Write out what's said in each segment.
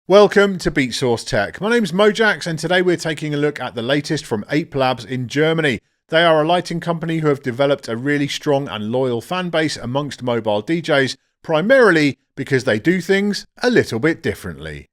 Welcome to Beatsource Tech. My name's Mojaxx and today we're taking a look at the latest from Ape Labs in Germany. They are a lighting company who have developed a really strong and loyal fan base amongst mobile DJs, primarily because they do things a little bit differently.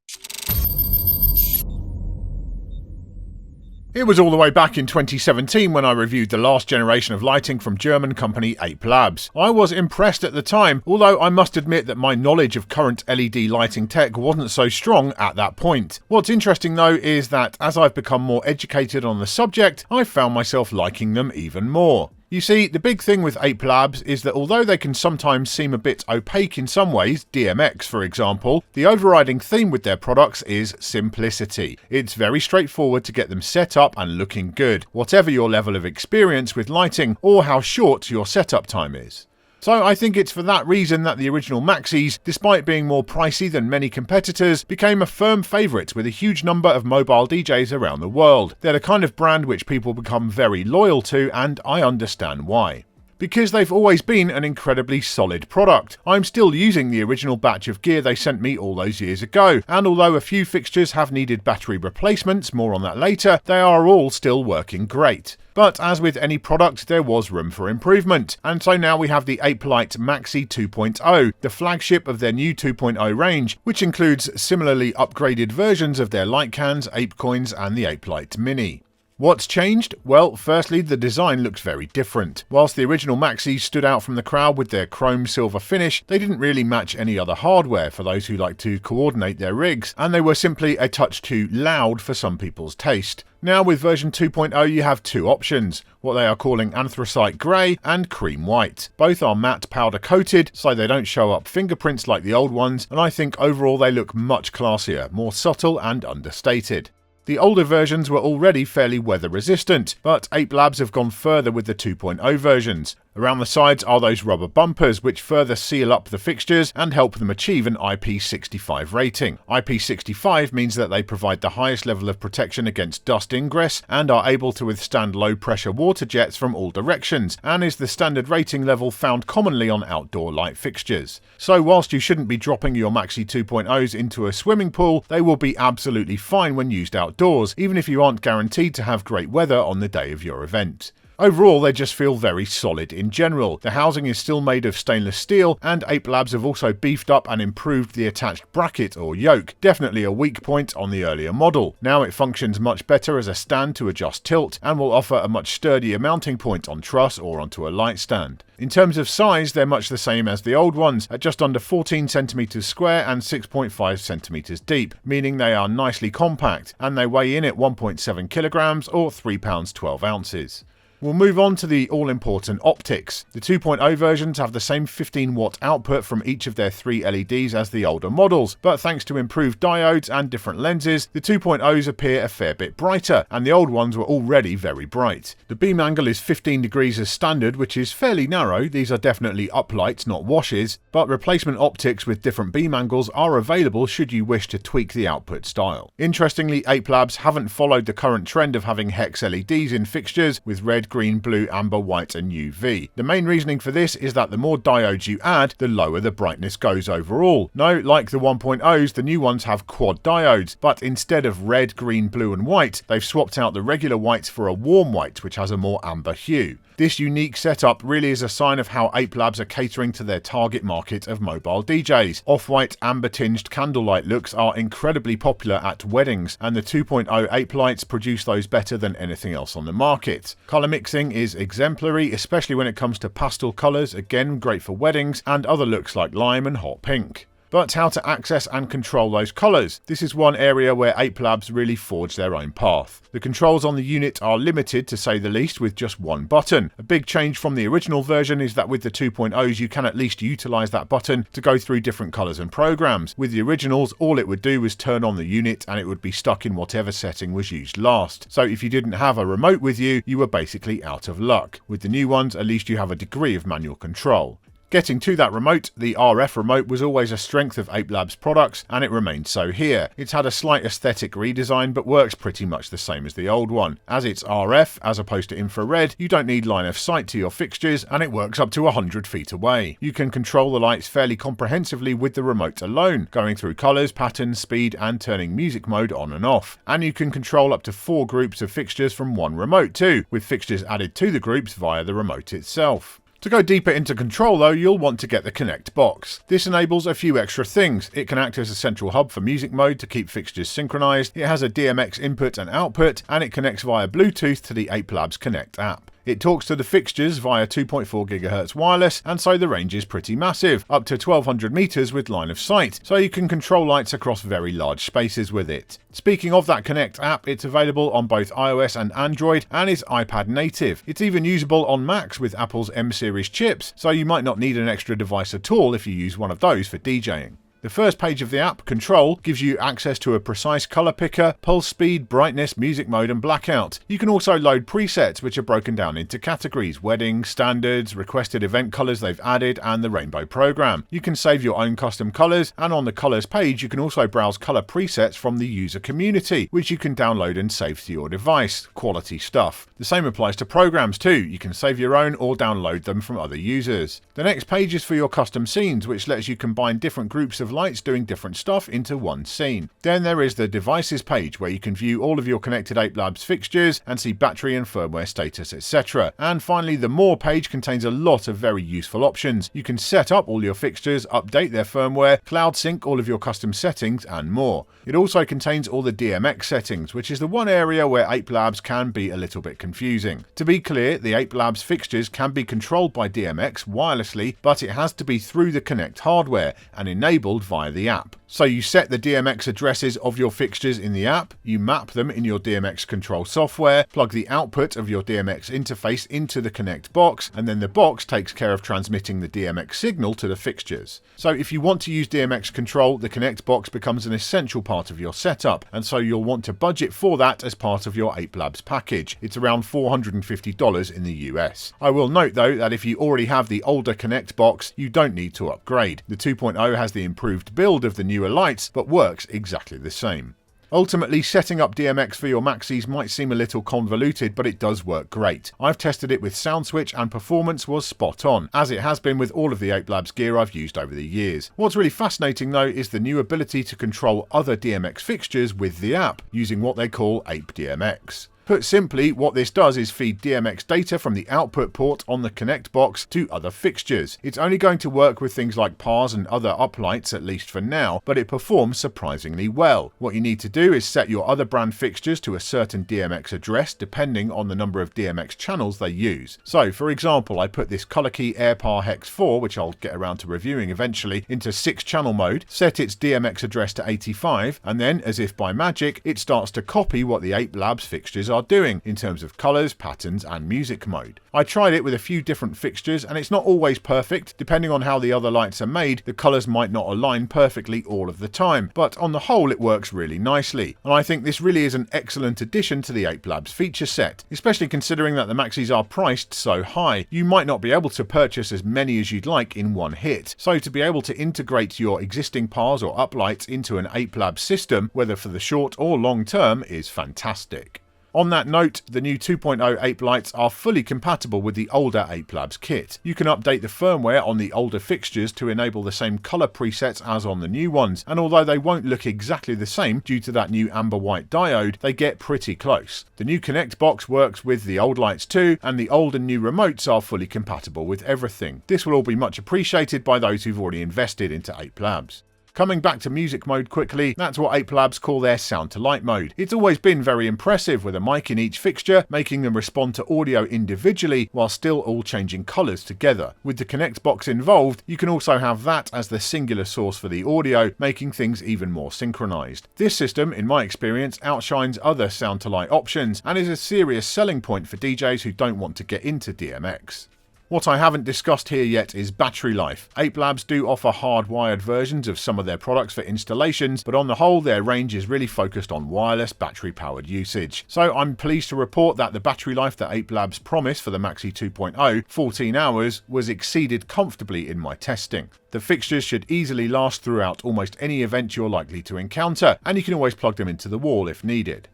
It was all the way back in 2017 when I reviewed the last generation of lighting from German company Ape Labs. I was impressed at the time, although I must admit that my knowledge of current LED lighting tech wasn't so strong at that point. What's interesting though is that as I've become more educated on the subject, I've found myself liking them even more. You see, the big thing with Ape Labs is that although they can sometimes seem a bit opaque in some ways, DMX for example, the overriding theme with their products is simplicity. It's very straightforward to get them set up and looking good, whatever your level of experience with lighting or how short your setup time is. So I think it's for that reason that the original Maxis, despite being more pricey than many competitors, became a firm favourite with a huge number of mobile DJs around the world. They're the kind of brand which people become very loyal to, and I understand why. Because they've always been an incredibly solid product. I'm still using the original batch of gear they sent me all those years ago, and although a few fixtures have needed battery replacements, more on that later, they are all still working great. But as with any product, there was room for improvement, and so now we have the Ape Labs Maxi 2.0, the flagship of their new 2.0 range, which includes similarly upgraded versions of their light cans, Ape Coins and the Ape Light Mini. What's changed? Well, firstly, the design looks very different. Whilst the original Maxis stood out from the crowd with their chrome silver finish, they didn't really match any other hardware for those who like to coordinate their rigs, and they were simply a touch too loud for some people's taste. Now with version 2.0 you have two options, what they are calling anthracite grey and cream white. Both are matte powder coated, so they don't show up fingerprints like the old ones, and I think overall they look much classier, more subtle and understated. The older versions were already fairly weather resistant, but Ape Labs have gone further with the 2.0 versions. Around the sides are those rubber bumpers which further seal up the fixtures and help them achieve an IP65 rating. IP65 means that they provide the highest level of protection against dust ingress and are able to withstand low pressure water jets from all directions, and is the standard rating level found commonly on outdoor light fixtures. So whilst you shouldn't be dropping your Maxi 2.0s into a swimming pool, they will be absolutely fine when used outdoors, even if you aren't guaranteed to have great weather on the day of your event. Overall, they just feel very solid in general. The housing is still made of stainless steel, and Ape Labs have also beefed up and improved the attached bracket or yoke, definitely a weak point on the earlier model. Now it functions much better as a stand to adjust tilt, and will offer a much sturdier mounting point on truss or onto a light stand. In terms of size, they're much the same as the old ones, at just under 14 cm square and 6.5 cm deep, meaning they are nicely compact, and they weigh in at 1.7 kg or 3 pounds 12 ounces. We'll move on to the all-important optics. The 2.0 versions have the same 15-watt output from each of their three LEDs as the older models, but thanks to improved diodes and different lenses, the 2.0s appear a fair bit brighter, and the old ones were already very bright. The beam angle is 15 degrees as standard, which is fairly narrow. These are definitely uplights, not washes, but replacement optics with different beam angles are available should you wish to tweak the output style. Interestingly, Ape Labs haven't followed the current trend of having hex LEDs in fixtures with red, green, blue, amber, white and UV. The main reasoning for this is that the more diodes you add, the lower the brightness goes overall. No, like the 1.0s, the new ones have quad diodes, but instead of red, green, blue and white, they've swapped out the regular whites for a warm white, which has a more amber hue. This unique setup really is a sign of how Ape Labs are catering to their target market of mobile DJs. Off-white, amber-tinged candlelight looks are incredibly popular at weddings, and the 2.0 Ape Lights produce those better than anything else on the market. Colour mixing is exemplary, especially when it comes to pastel colours, again great for weddings, and other looks like lime and hot pink. But how to access and control those colours? This is one area where Ape Labs really forge their own path. The controls on the unit are limited to say the least with just one button. A big change from the original version is that with the 2.0s you can at least utilise that button to go through different colours and programs. With the originals all it would do was turn on the unit and it would be stuck in whatever setting was used last. So if you didn't have a remote with you, you were basically out of luck. With the new ones at least you have a degree of manual control. Getting to that remote, the RF remote was always a strength of Ape Labs products, and it remains so here. It's had a slight aesthetic redesign, but works pretty much the same as the old one. As it's RF, as opposed to infrared, you don't need line of sight to your fixtures, and it works up to 100 feet away. You can control the lights fairly comprehensively with the remote alone, going through colours, patterns, speed, and turning music mode on and off. And you can control up to 4 groups of fixtures from one remote too, with fixtures added to the groups via the remote itself. To go deeper into control though, you'll want to get the Connect box. This enables a few extra things. It can act as a central hub for music mode to keep fixtures synchronized, it has a DMX input and output, and it connects via Bluetooth to the Ape Labs Connect app. It talks to the fixtures via 2.4 GHz wireless, and so the range is pretty massive, up to 1200 meters with line of sight, so you can control lights across very large spaces with it. Speaking of that Connect app, it's available on both iOS and Android, and is iPad native. It's even usable on Macs with Apple's M series chips, so you might not need an extra device at all if you use one of those for DJing. The first page of the app, Control, gives you access to a precise colour picker, pulse speed, brightness, music mode and blackout. You can also load presets which are broken down into categories: wedding, standards, requested event colours they've added, and the rainbow program. You can save your own custom colours, and on the colours page you can also browse colour presets from the user community, which you can download and save to your device. Quality stuff. The same applies to programs too. You can save your own or download them from other users. The next page is for your custom scenes, which lets you combine different groups of lights doing different stuff into one scene. Then there is the devices page where you can view all of your connected Ape Labs fixtures and see battery and firmware status, etc. And finally, the more page contains a lot of very useful options. You can set up all your fixtures, update their firmware, cloud sync all of your custom settings, and more. It also contains all the DMX settings, which is the one area where Ape Labs can be a little bit confusing. To be clear, the Ape Labs fixtures can be controlled by DMX wirelessly, but it has to be through the Connect hardware and enabled via the app. So you set the DMX addresses of your fixtures in the app, you map them in your DMX control software, plug the output of your DMX interface into the Connect box, and then the box takes care of transmitting the DMX signal to the fixtures. So if you want to use DMX control, the Connect box becomes an essential part of your setup, and so you'll want to budget for that as part of your Ape Labs package. It's around $450 in the US. I will note though that if you already have the older Connect box, you don't need to upgrade. The 2.0 has the improved build of the newer lights, but works exactly the same. Ultimately, setting up DMX for your Maxis might seem a little convoluted, but it does work great. I've tested it with sound switch and performance was spot on, as it has been with all of the Ape Labs gear I've used over the years. What's really fascinating though is the new ability to control other DMX fixtures with the app, using what they call Ape DMX. Put simply, what this does is feed DMX data from the output port on the Connect box to other fixtures. It's only going to work with things like PARs and other uplights, at least for now, but it performs surprisingly well. What you need to do is set your other brand fixtures to a certain DMX address depending on the number of DMX channels they use. So, for example, I put this Color Key AirPar Hex 4, which I'll get around to reviewing eventually, into 6-channel mode, set its DMX address to 85, and then, as if by magic, it starts to copy what the Ape Labs fixtures are doing in terms of colours, patterns and music mode. I tried it with a few different fixtures and it's not always perfect. Depending on how the other lights are made, the colours might not align perfectly all of the time, but on the whole it works really nicely, and I think this really is an excellent addition to the Ape Labs feature set, especially considering that the Maxis are priced so high. You might not be able to purchase as many as you'd like in one hit, so to be able to integrate your existing PARs or uplights into an Ape Labs system, whether for the short or long term, is fantastic. On that note, the new 2.0 Ape lights are fully compatible with the older Ape Labs kit. You can update the firmware on the older fixtures to enable the same colour presets as on the new ones, and although they won't look exactly the same due to that new amber white diode, they get pretty close. The new Connect box works with the old lights too, and the old and new remotes are fully compatible with everything. This will all be much appreciated by those who've already invested into Ape Labs. Coming back to music mode quickly, that's what Ape Labs call their sound to light mode. It's always been very impressive with a mic in each fixture, making them respond to audio individually while still all changing colours together. With the Connect box involved, you can also have that as the singular source for the audio, making things even more synchronised. This system, in my experience, outshines other sound to light options and is a serious selling point for DJs who don't want to get into DMX. What I haven't discussed here yet is battery life. Ape Labs do offer hardwired versions of some of their products for installations, but on the whole their range is really focused on wireless battery powered usage. So I'm pleased to report that the battery life that Ape Labs promised for the Maxi 2.0, 14 hours, was exceeded comfortably in my testing. The fixtures should easily last throughout almost any event you're likely to encounter, and you can always plug them into the wall if needed.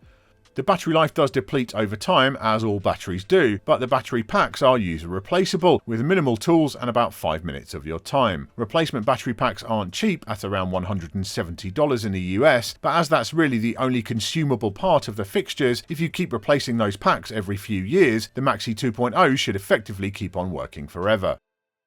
The battery life does deplete over time, as all batteries do, but the battery packs are user replaceable, with minimal tools and about 5 minutes of your time. Replacement battery packs aren't cheap at around $170 in the US, but as that's really the only consumable part of the fixtures, if you keep replacing those packs every few years, the Maxi 2.0 should effectively keep on working forever.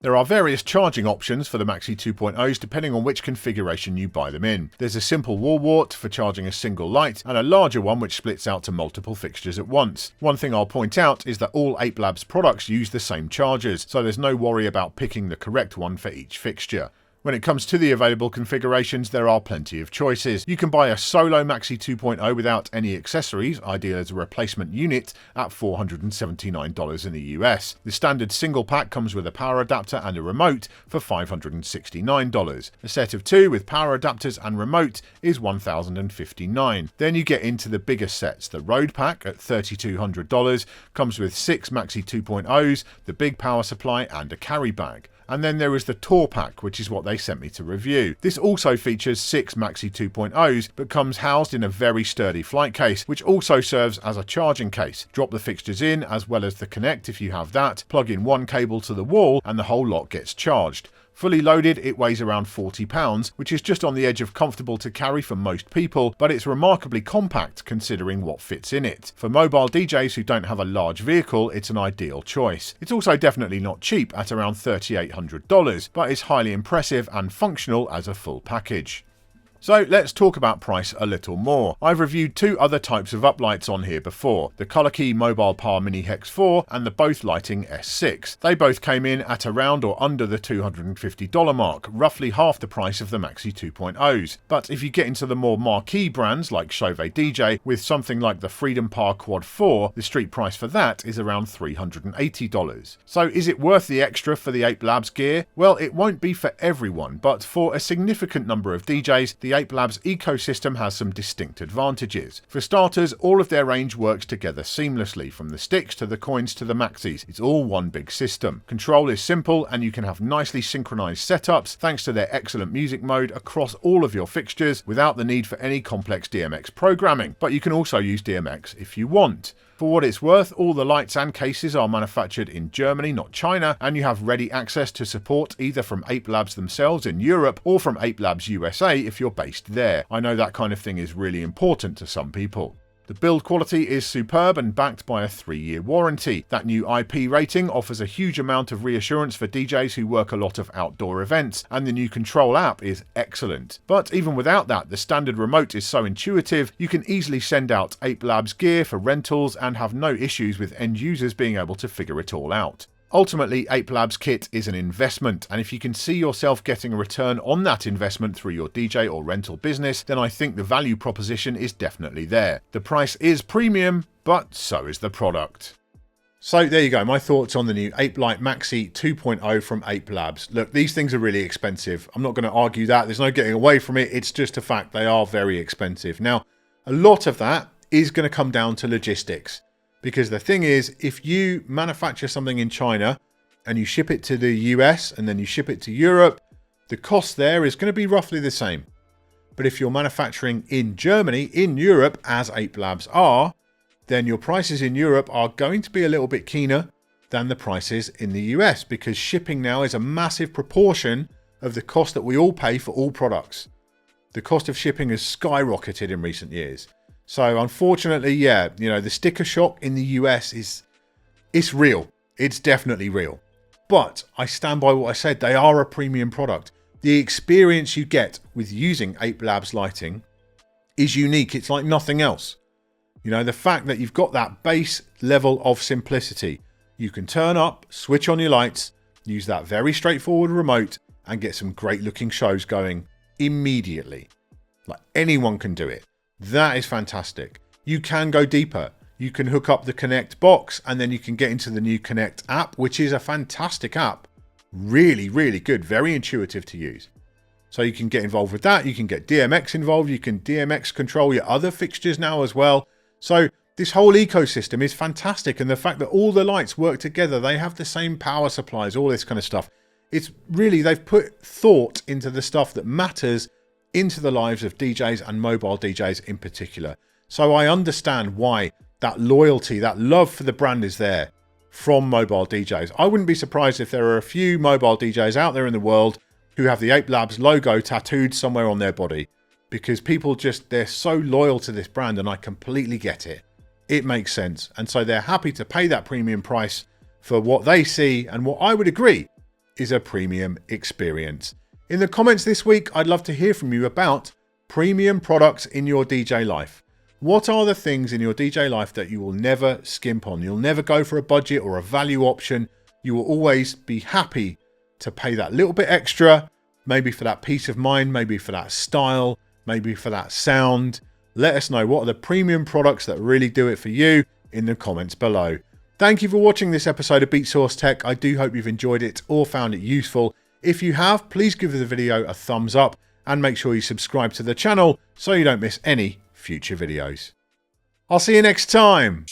There are various charging options for the Maxi 2.0s depending on which configuration you buy them in. There's a simple wall wart for charging a single light, and a larger one which splits out to multiple fixtures at once. One thing I'll point out is that all Ape Labs products use the same chargers, so there's no worry about picking the correct one for each fixture. When it comes to the available configurations, there are plenty of choices. You can buy a solo Maxi 2.0 without any accessories, ideal as a replacement unit, at $479 in the US. The standard single pack comes with a power adapter and a remote for $569. A set of two with power adapters and remote is $1,059. Then you get into the bigger sets. The road pack at $3,200 comes with 6 Maxi 2.0s, the big power supply and a carry bag. And then there is the Tour Pack, which is what they sent me to review. This also features 6 Maxi 2.0s, but comes housed in a very sturdy flight case, which also serves as a charging case. Drop the fixtures in, as well as the Connect if you have that, plug in one cable to the wall, and the whole lot gets charged. Fully loaded, it weighs around 40 pounds, which is just on the edge of comfortable to carry for most people, but it's remarkably compact considering what fits in it. For mobile DJs who don't have a large vehicle, it's an ideal choice. It's also definitely not cheap at around $3,800, but is highly impressive and functional as a full package. So let's talk about price a little more. I've reviewed two other types of uplights on here before, the Color Key Mobile Power Mini Hex 4 and the Both Lighting S6. They both came in at around or under the $250 mark, roughly half the price of the Maxi 2.0s. But if you get into the more marquee brands like Chauvet DJ, with something like the Freedom Power Quad 4, the street price for that is around $380. So is it worth the extra for the Ape Labs gear? Well, it won't be for everyone, but for a significant number of DJs, the Ape Labs ecosystem has some distinct advantages. For starters, all of their range works together seamlessly, from the sticks to the coins to the maxis. It's all one big system. Control is simple and you can have nicely synchronized setups thanks to their excellent music mode across all of your fixtures without the need for any complex DMX programming, but you can also use DMX if you want. For what it's worth, all the lights and cases are manufactured in Germany, not China, and you have ready access to support either from Ape Labs themselves in Europe or from Ape Labs USA if you're based there. I know that kind of thing is really important to some people. The build quality is superb and backed by a 3-year warranty. That new IP rating offers a huge amount of reassurance for DJs who work a lot of outdoor events, and the new control app is excellent. But even without that, the standard remote is so intuitive, you can easily send out Ape Labs gear for rentals and have no issues with end users being able to figure it all out. Ultimately, Ape Labs kit is an investment, and if you can see yourself getting a return on that investment through your DJ or rental business, then I think the value proposition is definitely there. The price is premium, but so is the product. So there you go, my thoughts on the new Ape Labs Maxi 2.0 from Ape Labs. Look, these things are really expensive. I'm not going to argue that. There's no getting away from it. It's just a fact. They are very expensive. Now, a lot of that is going to come down to logistics. Because the thing is, if you manufacture something in China and you ship it to the US and then you ship it to Europe, the cost there is going to be roughly the same. But if you're manufacturing in Germany, in Europe, as Ape Labs are, then your prices in Europe are going to be a little bit keener than the prices in the US, because shipping now is a massive proportion of the cost that we all pay for all products. The cost of shipping has skyrocketed in recent years. So unfortunately, yeah, the sticker shock in the US it's real. It's definitely real. But I stand by what I said. They are a premium product. The experience you get with using Ape Labs lighting is unique. It's like nothing else. The fact that you've got that base level of simplicity. You can turn up, switch on your lights, use that very straightforward remote, and get some great looking shows going immediately. Like anyone can do it. That is fantastic. You can go deeper. you can hook up the Connect box and then you can get into the new Connect app, which is a fantastic app. Really, really good. Very intuitive to use. So you can get involved with that. You can get DMX involved. You can DMX control your other fixtures now as well. So this whole ecosystem is fantastic. And the fact that all the lights work together, they have the same power supplies, all this kind of stuff. It's really, they've put thought into the stuff that matters into the lives of DJs and mobile DJs in particular. So I understand why that loyalty, that love for the brand is there from mobile DJs. I wouldn't be surprised if there are a few mobile DJs out there in the world who have the Ape Labs logo tattooed somewhere on their body, because people just, they're so loyal to this brand, and I completely get it. It makes sense. And so they're happy to pay that premium price for what they see and what I would agree is a premium experience. In the comments this week, I'd love to hear from you about premium products in your DJ life. What are the things in your DJ life that you will never skimp on? You'll never go for a budget or a value option. You will always be happy to pay that little bit extra, maybe for that peace of mind, maybe for that style, maybe for that sound. Let us know what are the premium products that really do it for you in the comments below. Thank you for watching this episode of Beatsource Tech. I do hope you've enjoyed it or found it useful. If you have, please give the video a thumbs up and make sure you subscribe to the channel so you don't miss any future videos. I'll see you next time.